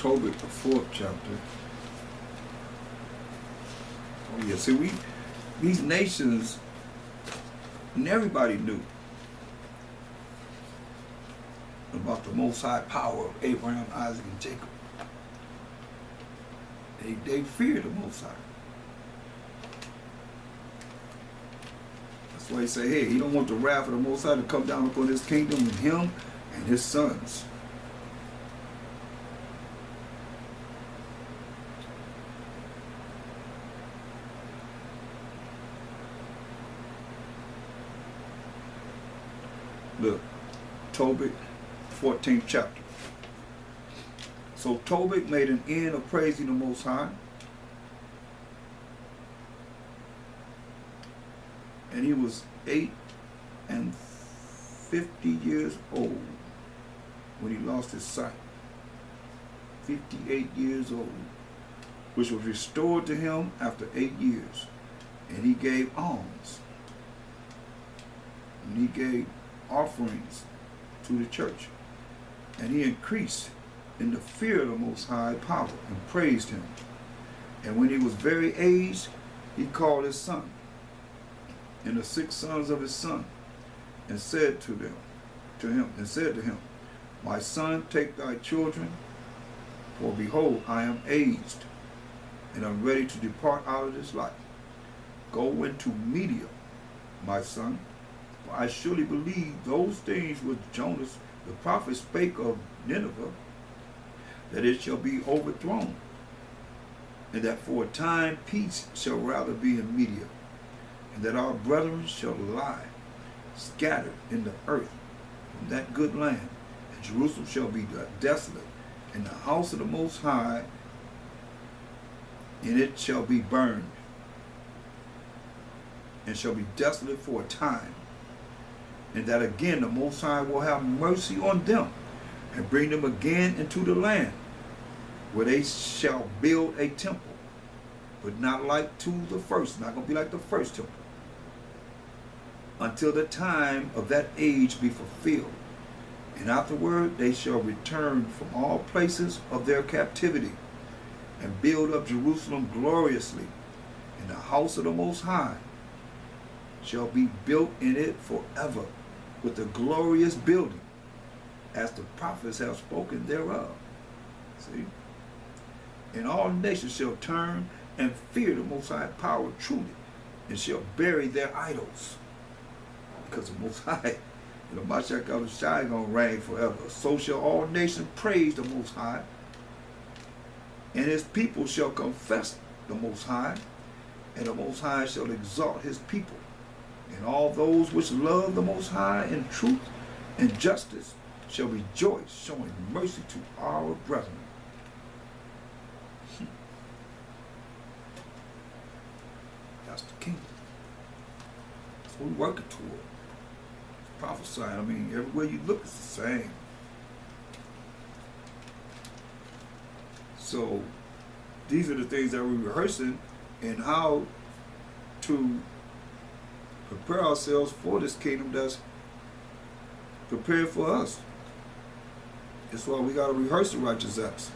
Tobit, the 4th chapter. Oh yeah, see, these nations, and everybody knew about the Most High power of Abraham, Isaac, and Jacob. They feared the Most High. That's why he say, hey, he don't want the wrath of the Most High to come down upon his kingdom and him and his sons. Look, Tobit, 14th chapter. So Tobit made an end of praising the Most High, and he was 50 years old when he lost his sight. 58 years old, which was restored to him after 8 years. And he gave alms, and he gave offerings to the church, and he increased in the fear of the Most High power and praised him. And when he was very aged, he called his son and the 6 sons of his son, and said to him, my son, take thy children, for behold, I am aged, and am ready to depart out of this life. Go into Media, my son, for I surely believe those things which Jonas the prophet spake of Nineveh, that it shall be overthrown, and that for a time peace shall rather be in Media, and that our brethren shall lie scattered in the earth from that good land, and Jerusalem shall be desolate, and the house of the Most High, and it shall be burned, and shall be desolate for a time, and that again the Most High will have mercy on them, and bring them again into the land, where they shall build a temple, but not like to the first, not going to be like the first temple, until the time of that age be fulfilled. And afterward they shall return from all places of their captivity, and build up Jerusalem gloriously, and the house of the Most High shall be built in it forever, with a glorious building, as the prophets have spoken thereof. See? And all nations shall turn and fear the Most High power truly, and shall bury their idols. Because the Most High, the Mashiach of the Shai gonna reign forever. So shall all nations praise the Most High, and his people shall confess the Most High, and the Most High shall exalt his people. And all those which love the Most High in truth and justice shall rejoice, showing mercy to our brethren. That's the kingdom. That's what we're working toward. Prophesying, I mean, everywhere you look, it's the same. So, these are the things that we're rehearsing, and how to prepare ourselves for this kingdom that's prepared for us. That's why we got to rehearse the righteous acts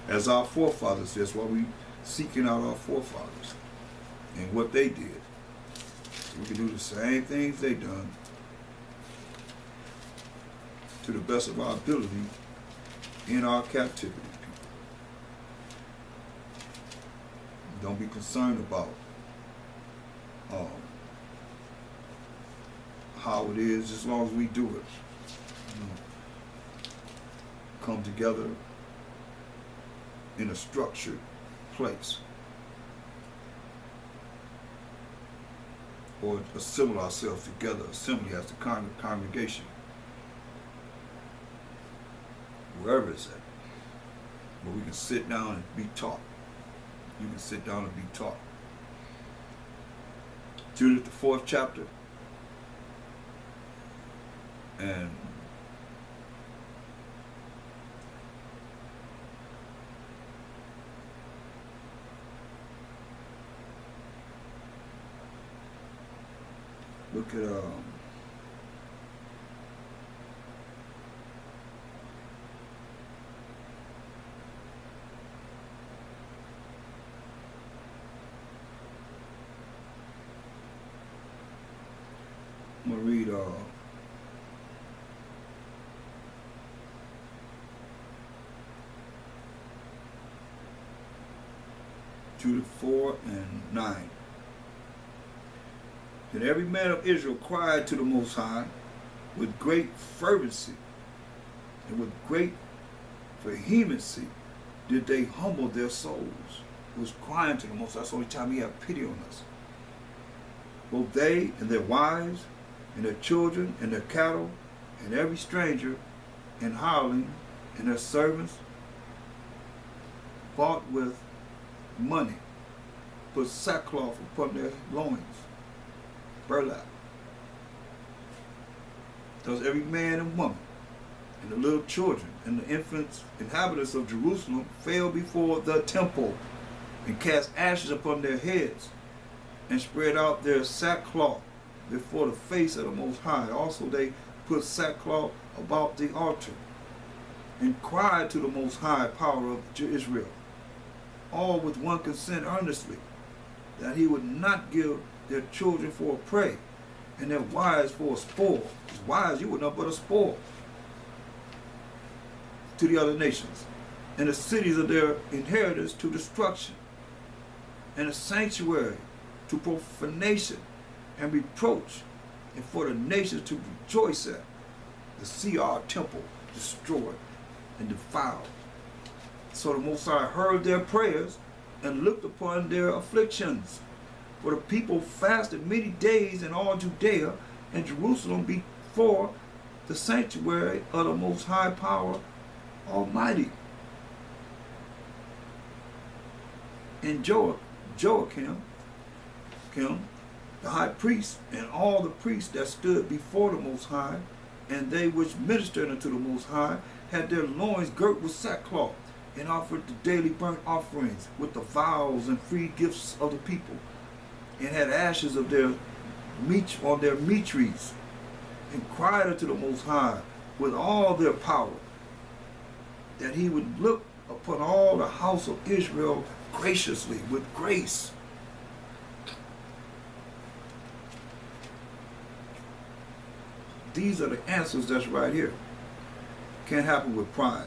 as our forefathers. That's why we seeking out our forefathers and what they did. So we can do the same things they done to the best of our ability in our captivity. Don't be concerned about how it is, as long as we do it. Come together in a structured place, or assemble ourselves together, assembly as the congregation, wherever it's at, where we can sit down and be taught. You can sit down and be taught. Judith, the 4th chapter, and look at going to read Judah 4 and 9. Then every man of Israel cried to the Most High with great fervency and with great vehemency did they humble their souls. It was crying to the Most High. That's the only time he had pity on us. Both they and their wives and their children and their cattle and every stranger and hireling and their servants bought with money, put sackcloth upon their loins, burlap. Thus every man and woman and the little children and the infants, inhabitants of Jerusalem, fell before the temple and cast ashes upon their heads and spread out their sackcloth before the face of the Most High. Also they put sackcloth about the altar and cried to the Most High power of Israel, all with one consent earnestly, that he would not give their children for a prey and their wives for a spoil. His wives, you were not but a spoil to the other nations, and the cities of their inheritors to destruction, and the sanctuary to profanation and reproach, and for the nations to rejoice at, to see our temple destroyed and defiled. So the Most High heard their prayers and looked upon their afflictions. For the people fasted many days in all Judea and Jerusalem before the sanctuary of the Most High Power Almighty. And Joachim, the high priest, and all the priests that stood before the Most High, and they which ministered unto the Most High, had their loins girt with sackcloth, and offered the daily burnt offerings with the vows and free gifts of the people, and had ashes of their meat on their meat trees, and cried unto the Most High with all their power, that he would look upon all the house of Israel graciously, with grace. These are the answers that's right here. Can't happen with pride.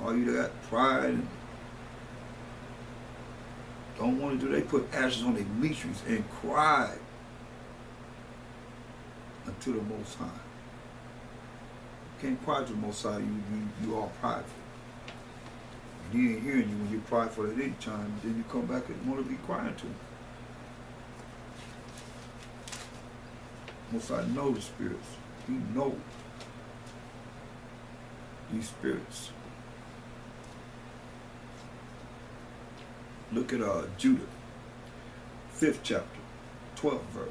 All you got pride and don't want to do, they put ashes on their meat trees and cried unto the Most High. You can't cry to the Most High, you are prideful. And he ain't hearing you when you're prideful at any time, then you come back and want to be crying to him. Most High knows the spirits. He knows these spirits. Look at Judah, 5th chapter, 12th verse.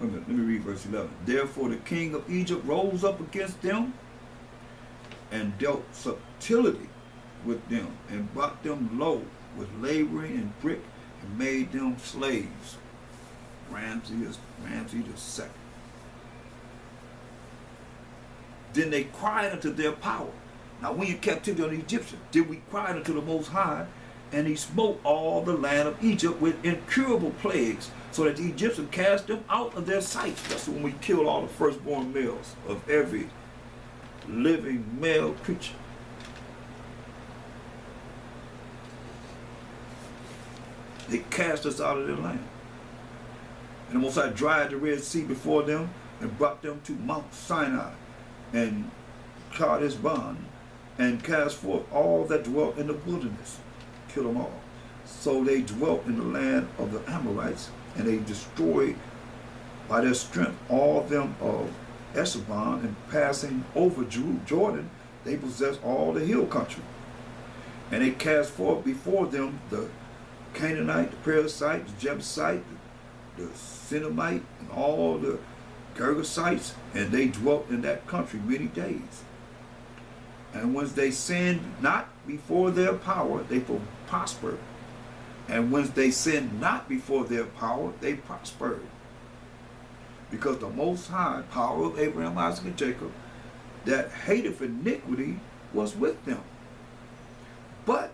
Wait a minute, let me read verse 11. Therefore the king of Egypt rose up against them and dealt subtlety with them and brought them low with laboring and brick and made them slaves. Ramses II. Then they cried unto their power. Now we in captivity on the Egyptians. Then we cried unto the Most High, and he smote all the land of Egypt with incurable plagues, so that the Egyptians cast them out of their sight. That's when we killed all the firstborn males of every living male creature. They cast us out of their land. And the Most High dried the Red Sea before them and brought them to Mount Sinai and Kadesh Barnea, and cast forth all that dwelt in the wilderness, kill them all. So they dwelt in the land of the Amorites, and they destroyed by their strength all them of Esabon, and passing over Jordan, they possessed all the hill country. And they cast forth before them the Canaanite, the Perizzite, the Jebusite, the Sinemite, and all the Girgasites, and they dwelt in that country many days. And when they sinned not before their power, they prospered. And when they sinned not before their power, they prospered. Because the Most High power of Abraham, Isaac, and Jacob, that hated iniquity, was with them. But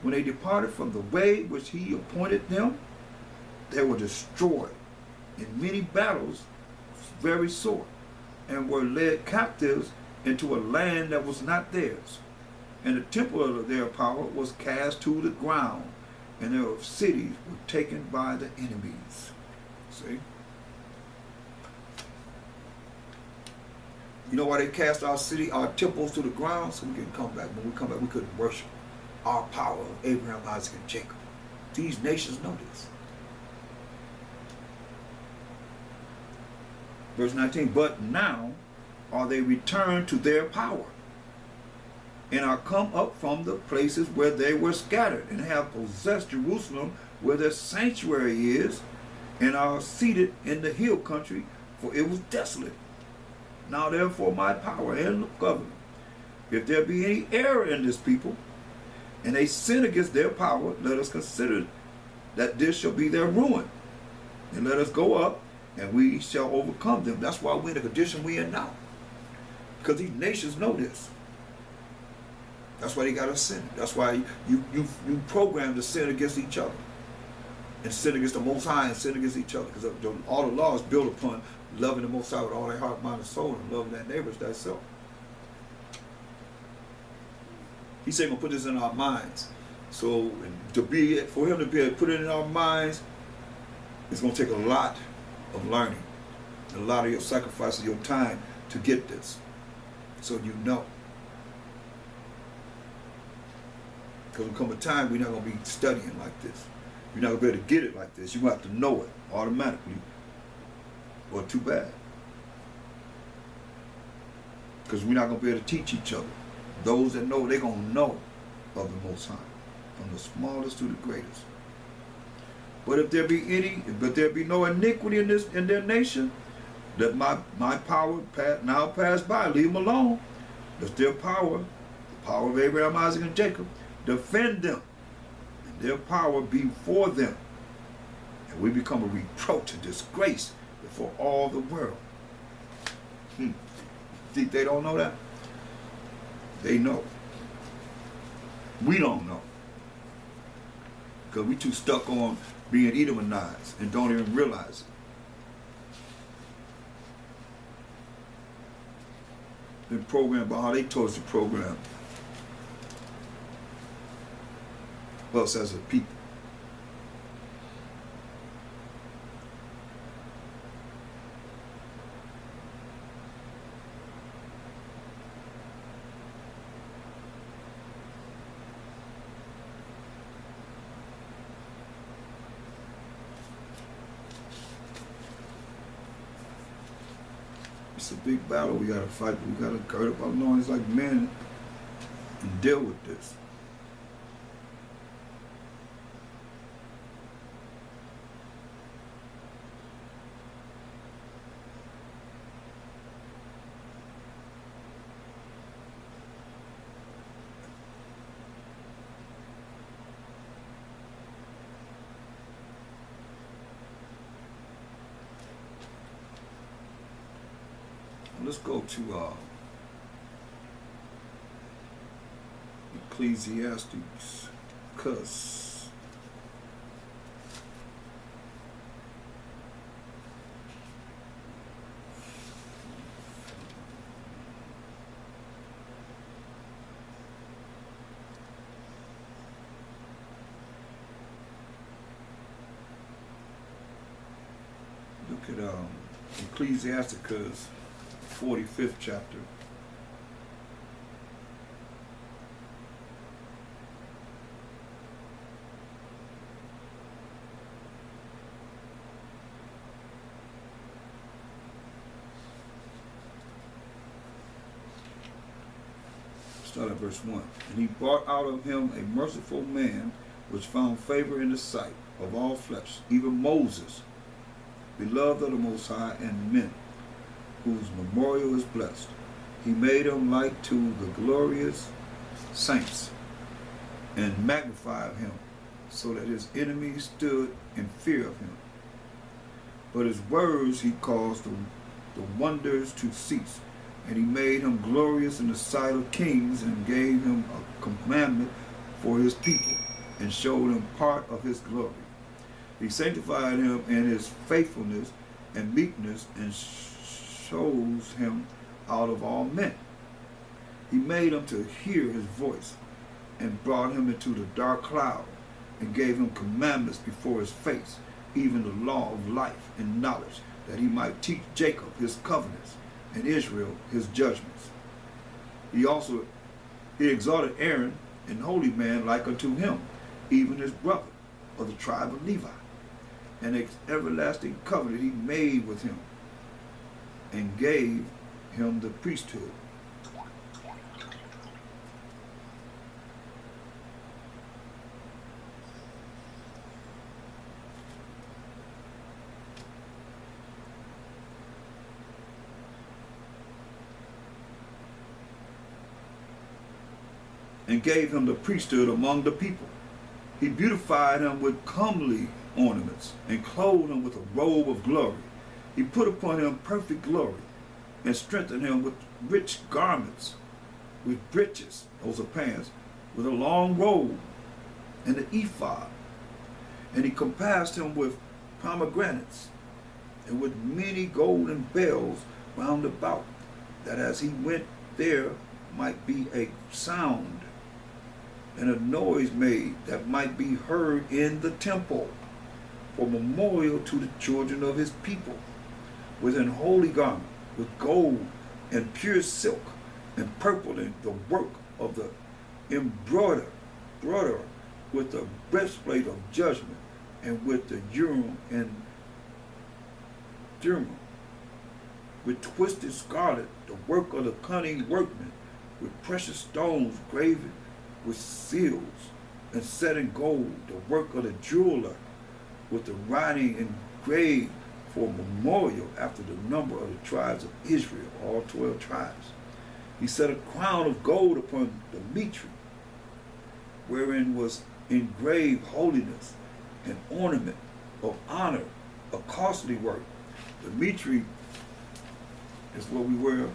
when they departed from the way which he appointed them, they were destroyed in many battles very sore, and were led captives into a land that was not theirs. And the temple of their power was cast to the ground, and their cities were taken by the enemies. See? You know why they cast our city, our temples to the ground? So we can come back. When we come back, we couldn't worship our power of Abraham, Isaac, and Jacob. These nations know this. Verse 19, but now are they returned to their power, and are come up from the places where they were scattered, and have possessed Jerusalem where their sanctuary is, and are seated in the hill country, for it was desolate. Now therefore my power and government, if there be any error in this people, and they sin against their power, let us consider that this shall be their ruin, and let us go up, and we shall overcome them. That's why we're in the condition we're in now, because these nations know this. That's why they got to sin. That's why you program to sin against each other, and sin against the Most High, and sin against each other, because all the law is built upon loving the Most High with all their heart, mind, and soul, and loving their neighbors thyself. He said, "Gonna put this in our minds." So for him to be able to put it in our minds, it's gonna take a lot of learning, a lot of your sacrifice of your time to get this, so you know. Because there come a time we're not going to be studying like this. You're not going to be able to get it like this. You're going to have to know it automatically. Well, too bad. Because we're not going to be able to teach each other. Those that know, they're going to know of the Most High, from the smallest to the greatest. But if there be no iniquity in their nation, let my power now pass by. Leave them alone. Let their power, the power of Abraham, Isaac, and Jacob, defend them, and their power be for them, and we become a reproach, a disgrace before all the world. Think they don't know that? They know. We don't know, because we too stuck on being Edomanized and don't even realize it. Been programmed by how they told us to program us as a people. It's a big battle we gotta fight. We gotta gird up our loins like men and deal with this. Let's go to Ecclesiastes, because look at Ecclesiastes 45th chapter. Start at verse 1. And he brought out of him a merciful man, which found favor in the sight of all flesh, even Moses, beloved of the Most High, and men, whose memorial is blessed. He made him like to the glorious saints, and magnified him, so that his enemies stood in fear of him. But his words he caused the wonders to cease, and he made him glorious in the sight of kings, and gave him a commandment for his people, and showed him part of his glory. He sanctified him in his faithfulness and meekness, and chose him out of all men. He made him to hear his voice, and brought him into the dark cloud, and gave him commandments before his face, even the law of life and knowledge, that he might teach Jacob his covenants, and Israel his judgments. He exalted Aaron, an holy man like unto him, even his brother, of the tribe of Levi. An everlasting covenant he made with him, and gave him the priesthood. And gave him the priesthood among the people. He beautified him with comely ornaments, and clothed him with a robe of glory. He put upon him perfect glory, and strengthened him with rich garments, with breeches, those are pants, with a long robe, and an ephod. And he compassed him with pomegranates, and with many golden bells round about, that as he went there might be a sound, and a noise made that might be heard in the temple, for memorial to the children of his people, with an holy garment, with gold and pure silk, and purple, and the work of the embroiderer, with the breastplate of judgment, and with the Urim and Thummim, with twisted scarlet, the work of the cunning workman, with precious stones graven with seals, and set in gold, the work of the jeweler, with the writing engraved for memorial after the number of the tribes of Israel, all 12 tribes. He set a crown of gold upon the mitre, wherein was engraved holiness, an ornament of honor, a costly work. The mitre is what we wear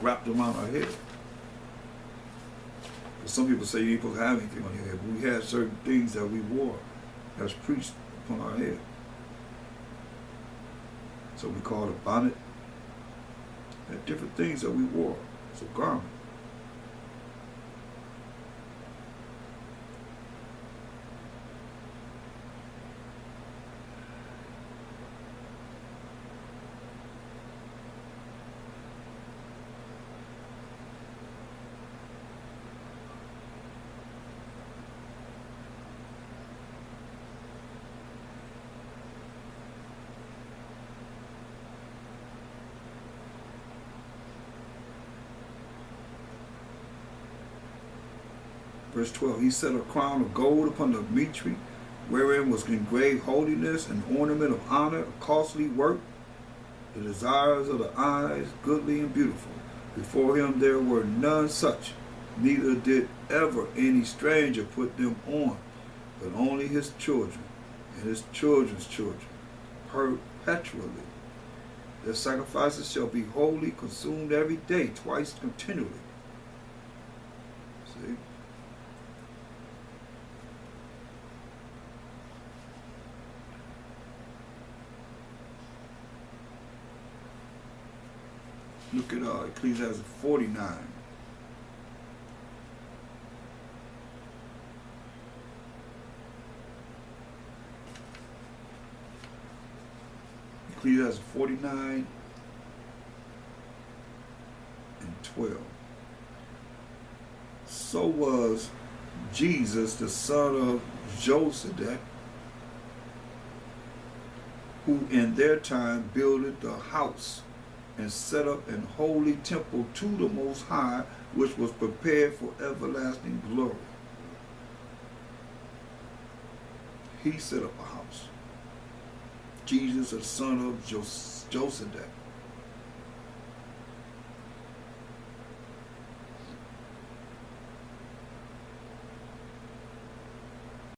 wrapped around our head. Some people say you ain't supposed to have anything on your head, but we had certain things that we wore as priests upon our head. So we call it a bonnet. And different things that we wore. It's a garment. Verse 12, he set a crown of gold upon the mitre, wherein was engraved holiness, an ornament of honor, a costly work, the desires of the eyes, goodly and beautiful. Before him there were none such, neither did ever any stranger put them on, but only his children and his children's children, perpetually. Their sacrifices shall be wholly consumed every day, twice continually. See? Look at Ecclesiastes 49. Ecclesiastes 49 and 12. So was Jesus the son of Josedek, who in their time builded the house and set up an holy temple to the Most High, which was prepared for everlasting glory. He set up a house. Jesus, the son of Josedek.